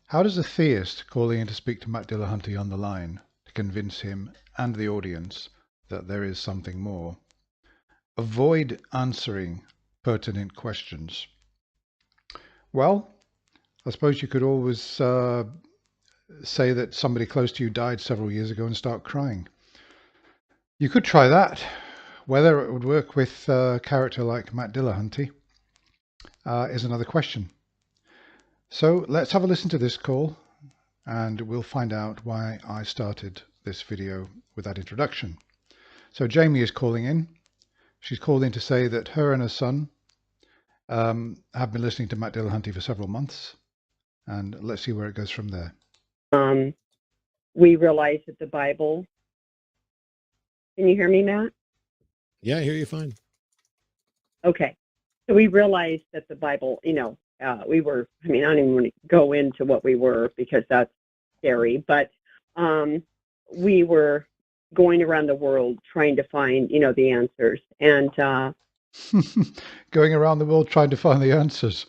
How does a theist calling in to speak to Matt Dillahunty on the line to convince him and the audience that there is something more avoid answering pertinent questions? Well, I suppose you could always say that somebody close to you died several years ago and start crying. You could try that. Whether it would work with a character like Matt Dillahunty is another question. So let's have a listen to this call and we'll find out why I started this video with that introduction. So Jamie is calling in. She's called in to say that her and her son have been listening to Matt Dillahunty for several months, and let's see where it goes from there. We realize that the Bible. Can you hear me, Matt? Yeah, I hear you fine. Okay. So we realized that the Bible, we were, I don't even want to go into what we were because that's scary, but we were going around the world trying to find, the answers. And going around the world trying to find the answers.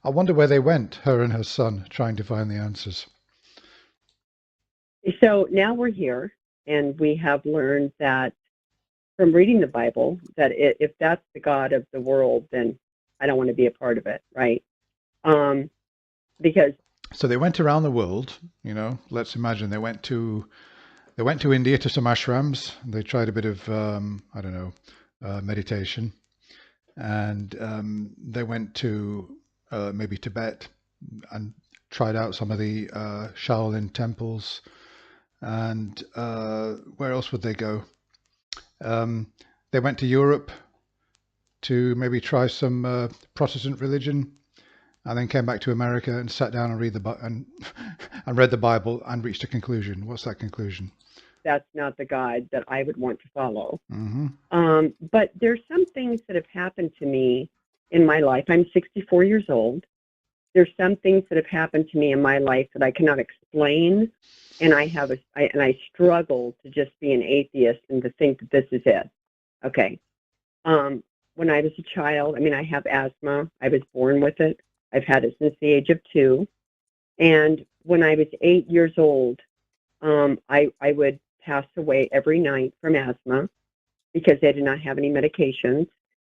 I wonder where they went, her and her son, trying to find the answers. So now we're here, and we have learned that from reading the Bible that if that's the God of the world, then I don't want to be a part of it, right? Because so they went around the world. Let's imagine they went to India to some ashrams. They tried a bit of meditation, and they went to maybe Tibet and tried out some of the Shaolin temples. And where else would they go? They went to Europe to maybe try some Protestant religion, and then came back to America and sat down and read the Bible and reached a conclusion. What's that conclusion? That's not the God that I would want to follow. Mm-hmm. But there's some things that have happened to me in my life. I'm 64 years old. There's some things that have happened to me in my life that I cannot explain, and I struggle to just be an atheist and to think that this is it. Okay. When I was a child, I have asthma. I was born with it. I've had it since the age of 2. And when I was 8 years old, I would pass away every night from asthma because I did not have any medications.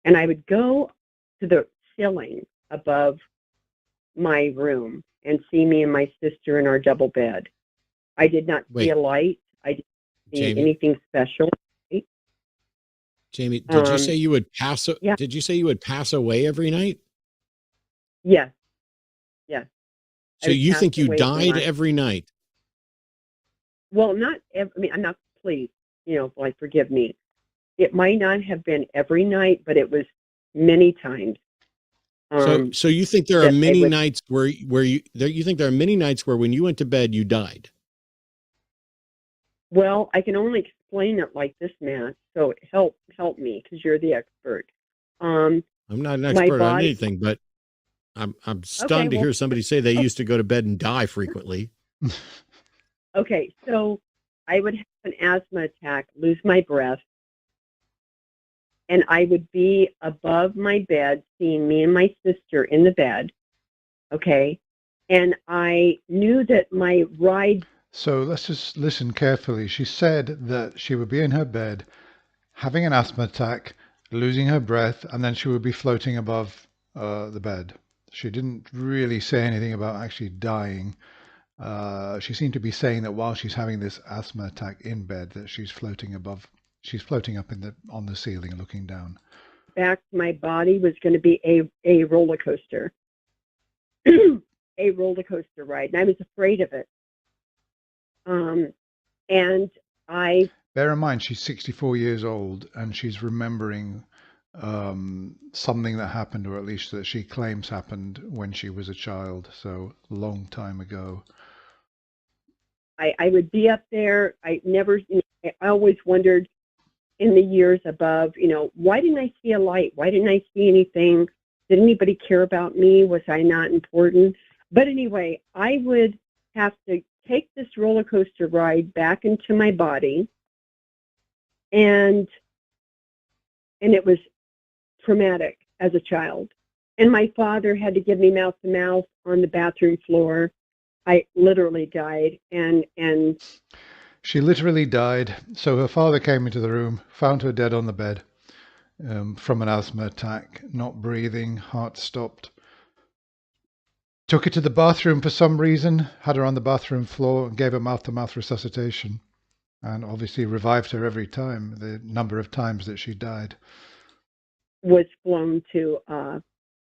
And I would go to the ceiling above my room and see me and my sister in our double bed. I did not see a light. I didn't see anything special. Right? Jamie, did you say you would pass? Yeah. Did you say you would pass away every night? Yes. Yes. So you think you died every night? Well, not every. I'm not. Please, forgive me. It might not have been every night, but it was many times. So you think there are many nights where you think there are many nights where when you went to bed you died? Well, I can only explain it like this, Matt. So help me because you're the expert. I'm not an expert on anything, but I'm stunned to hear somebody say they used to go to bed and die frequently. Okay, so I would have an asthma attack, lose my breath, and I would be above my bed, seeing me and my sister in the bed, okay? And I knew that my ride... So let's just listen carefully. She said that she would be in her bed, having an asthma attack, losing her breath, and then she would be floating above the bed. She didn't really say anything about actually dying. She seemed to be saying that while she's having this asthma attack in bed, that she's floating up on the ceiling looking down. Back to my body was going to be a roller coaster. A roller coaster ride. And I was afraid of it. And I... Bear in mind, she's 64 years old and she's remembering something that happened, or at least that she claims happened when she was a child, so a long time ago. I would be up there. I always wondered in the years above, why didn't I see a light? Why didn't I see anything? Did anybody care about me? Was I not important? But anyway, I would have to take this roller coaster ride back into my body, and it was traumatic as a child. And my father had to give me mouth to mouth on the bathroom floor. I literally died. And She literally died. So her father came into the room, found her dead on the bed from an asthma attack, not breathing, heart stopped. Took her to the bathroom for some reason, had her on the bathroom floor, and gave her mouth-to-mouth resuscitation, and obviously revived her every time, the number of times that she died. Was flown to,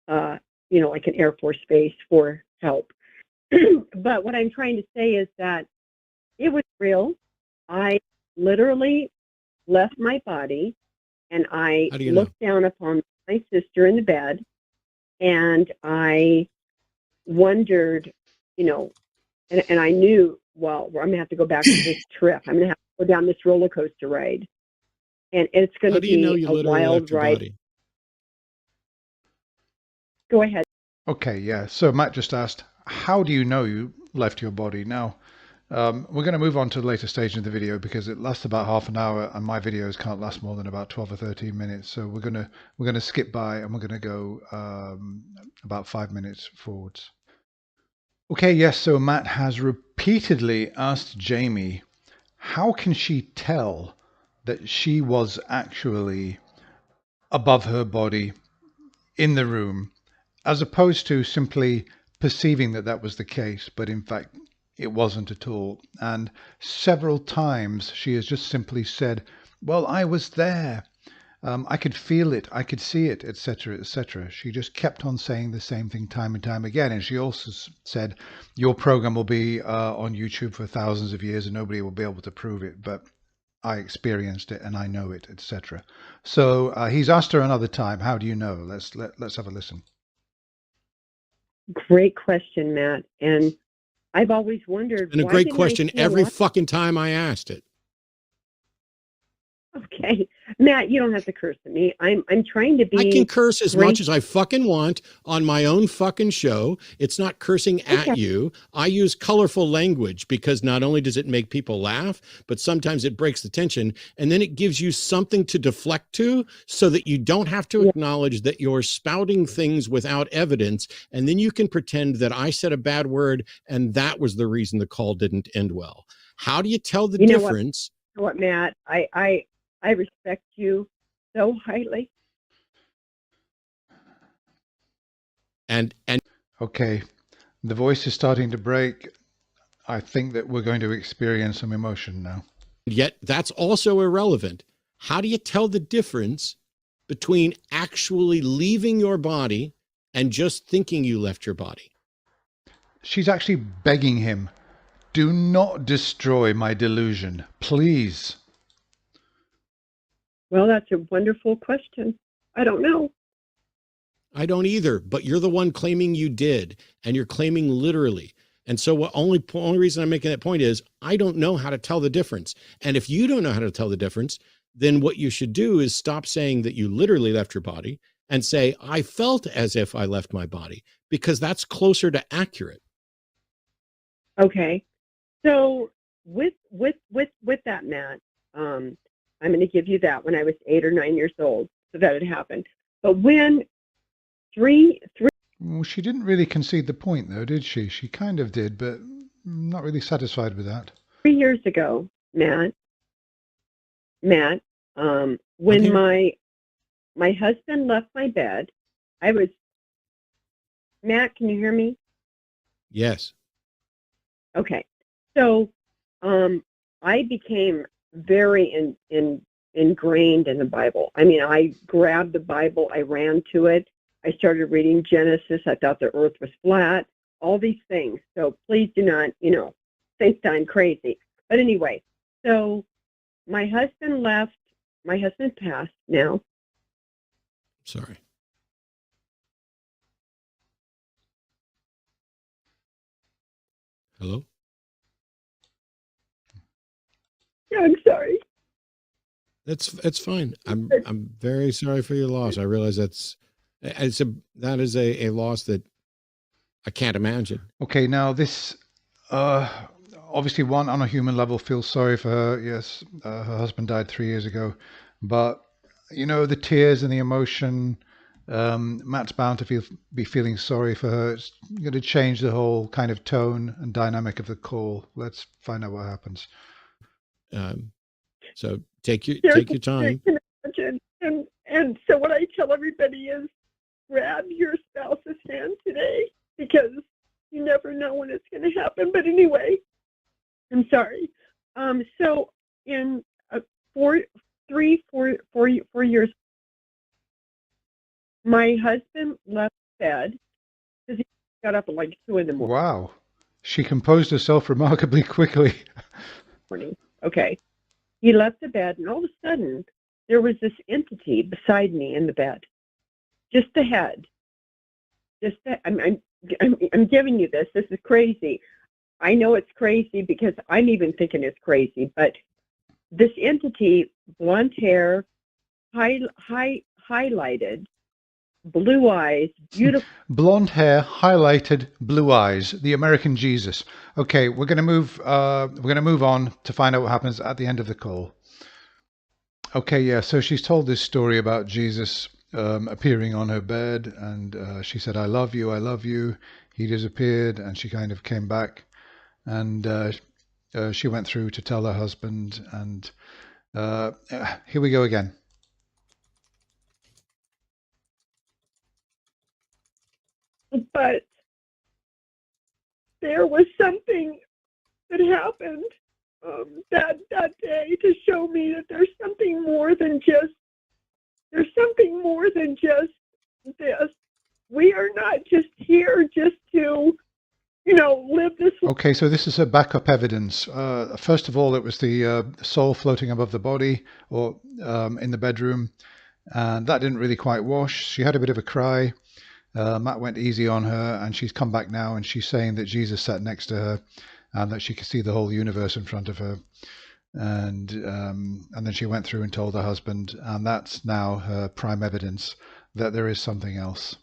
like an Air Force base for help. But what I'm trying to say is that it was real. I literally left my body, and I looked down upon my sister in the bed, and I wondered, and I knew, well, I'm going to have to go back to this trip. I'm going to have to go down this roller coaster ride. And it's going to be a wild ride. Body? Go ahead. Okay, yeah. So Matt just asked, how do you know you left your body? Now, we're going to move on to the later stage of the video because it lasts about half an hour and my videos can't last more than about 12 or 13 minutes. So we're going to skip by and we're going to go about 5 minutes forwards. Okay, yes, so Matt has repeatedly asked Jamie, how can she tell that she was actually above her body in the room, as opposed to simply perceiving that that was the case, but in fact it wasn't at all. And several times she has just simply said, well, I was there. I could feel it, I could see it, etc., etc. She just kept on saying the same thing time and time again. And she also said, your program will be on YouTube for thousands of years and nobody will be able to prove it, but I experienced it and I know it, etc. So he's asked her another time, how do you know? Let's have a listen. Great question, Matt. And I've always wondered. And a great question every fucking time I asked it. Okay, Matt, you don't have to curse at me. I'm trying to be. I can curse as much as I fucking want on my own fucking show. It's not cursing at you. I use colorful language because not only does it make people laugh, but sometimes it breaks the tension, and then it gives you something to deflect to so that you don't have to acknowledge that you're spouting things without evidence, and then you can pretend that I said a bad word and that was the reason the call didn't end well. How do you tell the difference? You know what, Matt? I respect you so highly. And okay, the voice is starting to break. I think that we're going to experience some emotion now. Yet that's also irrelevant. How do you tell the difference between actually leaving your body and just thinking you left your body? She's actually begging him, do not destroy my delusion, please. Well, that's a wonderful question. I don't know. I don't either, but you're the one claiming you did, and you're claiming literally. And so what only reason I'm making that point is I don't know how to tell the difference. And if you don't know how to tell the difference, then what you should do is stop saying that you literally left your body and say, I felt as if I left my body, because that's closer to accurate. Okay. So with that, Matt, I'm going to give you that when I was 8 or 9 years old, so that had happened. But when three. Well, she didn't really concede the point, though, did she? She kind of did, but I'm not really satisfied with that. 3 years ago, Matt, when my husband left my bed, I was. Matt, can you hear me? Yes. Okay. So, I became very ingrained in the Bible. I mean, I grabbed the Bible, I ran to it, I started reading Genesis, I thought the earth was flat, all these things. So please do not, think that I'm crazy. But anyway, so my husband passed now. Sorry. Hello? Yeah, I'm sorry. It's fine. I'm very sorry for your loss. I realize that is a loss that I can't imagine. Okay, now this obviously one on a human level feels sorry for her. Yes, her husband died 3 years ago, but the tears and the emotion Matt's bound to be feeling sorry for her. It's going to change the whole kind of tone and dynamic of the call. Let's find out what happens. So take your time. And so what I tell everybody is grab your spouse's hand today, because you never know when it's going to happen. But anyway, I'm sorry. So in 4 years, my husband left bed because he got up at like 2 in the morning. Wow. She composed herself remarkably quickly. Okay. He left the bed, and all of a sudden, there was this entity beside me in the bed. Just the head. I'm giving you this. This is crazy. I know it's crazy because I'm even thinking it's crazy. But this entity, blonde hair, highlighted, blue eyes, beautiful. Blonde hair, highlighted, blue eyes. The American Jesus. Okay, we're going to move. We're going to move on to find out what happens at the end of the call. Okay, yeah. So she's told this story about Jesus appearing on her bed, and she said, "I love you, I love you." He disappeared, and she kind of came back, and she went through to tell her husband, and here we go again. But there was something that happened that day to show me that there's something more than just this. We are not just here just to, live this. Okay, so this is a backup evidence. First of all, it was the soul floating above the body, or in the bedroom, and that didn't really quite wash. She had a bit of a cry. Matt went easy on her, and she's come back now, and she's saying that Jesus sat next to her, and that she could see the whole universe in front of her. And then she went through and told her husband, and that's now her prime evidence that there is something else.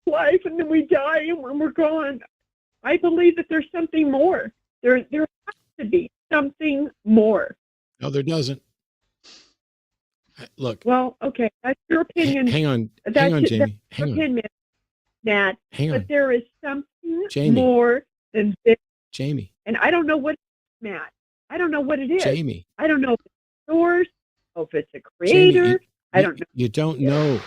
Life, and then we die, and when we're gone, I believe that there's something more. There has to be something more. No, there doesn't. Look. Well, okay, that's your opinion. Hang on, Jamie. Hang on. Opinion, Matt. Hang on. But there is something Jamie. more than this. Jamie. And I don't know what it is, Matt. I don't know what it is. Jamie. I don't know if it's a source, if it's a creator. Jamie, I don't know. You don't know.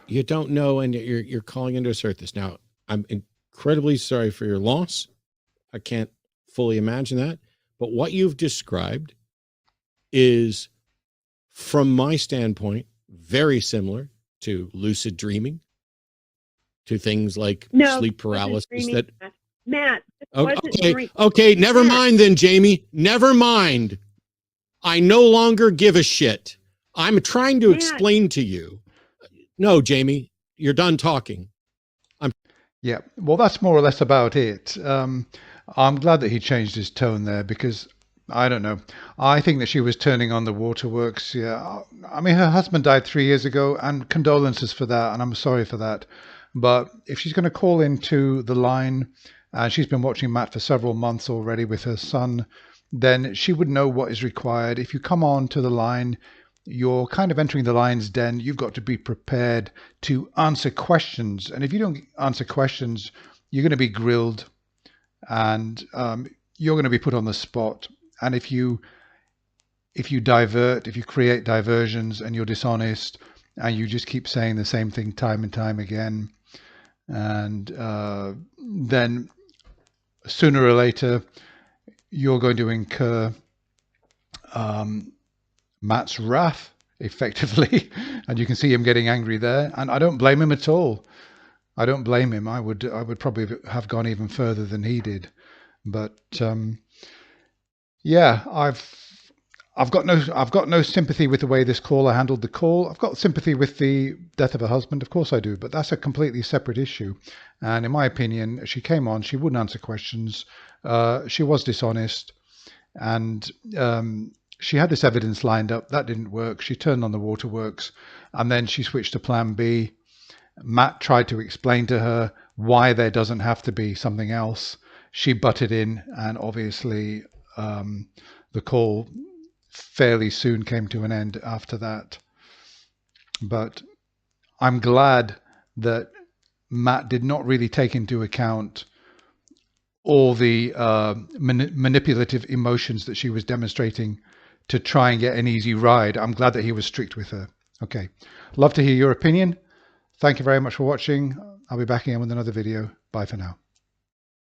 You don't know, and you're calling into assert this. Now, I'm incredibly sorry for your loss. I can't fully imagine that. But what you've described is, from my standpoint, very similar to lucid dreaming, to things like sleep paralysis. Matt. Okay. Never mind then, Jamie. Never mind. I no longer give a shit. I'm trying to explain to you. No, Jamie, you're done talking. Yeah, well, that's more or less about it. I'm glad that he changed his tone there, because I don't know. I think that she was turning on the waterworks. Yeah, I mean, her husband died 3 years ago, and condolences for that, and I'm sorry for that. But if she's going to call into the line, and she's been watching Matt for several months already with her son, then she would know what is required. If you come on to the line, you're kind of entering the lion's den. You've got to be prepared to answer questions. And if you don't answer questions, you're going to be grilled, and you're going to be put on the spot. And if you divert, if you create diversions, and you're dishonest, and you just keep saying the same thing time and time again, and then sooner or later you're going to incur Matt's wrath, effectively, and you can see him getting angry there. And I don't blame him at all. I don't blame him. I would probably have gone even further than he did. But yeah, I've got no sympathy with the way this caller handled the call. I've got sympathy with the death of her husband, of course I do, but that's a completely separate issue. And in my opinion, she came on, she wouldn't answer questions, she was dishonest, and she had this evidence lined up. That didn't work. She turned on the waterworks, and then she switched to plan B. Matt tried to explain to her why there doesn't have to be something else. She butted in, and obviously the call fairly soon came to an end after that. But I'm glad that Matt did not really take into account all the manipulative emotions that she was demonstrating to try and get an easy ride. I'm glad that he was strict with her. Okay. Love to hear your opinion. Thank you very much for watching. I'll be back again with another video. Bye for now.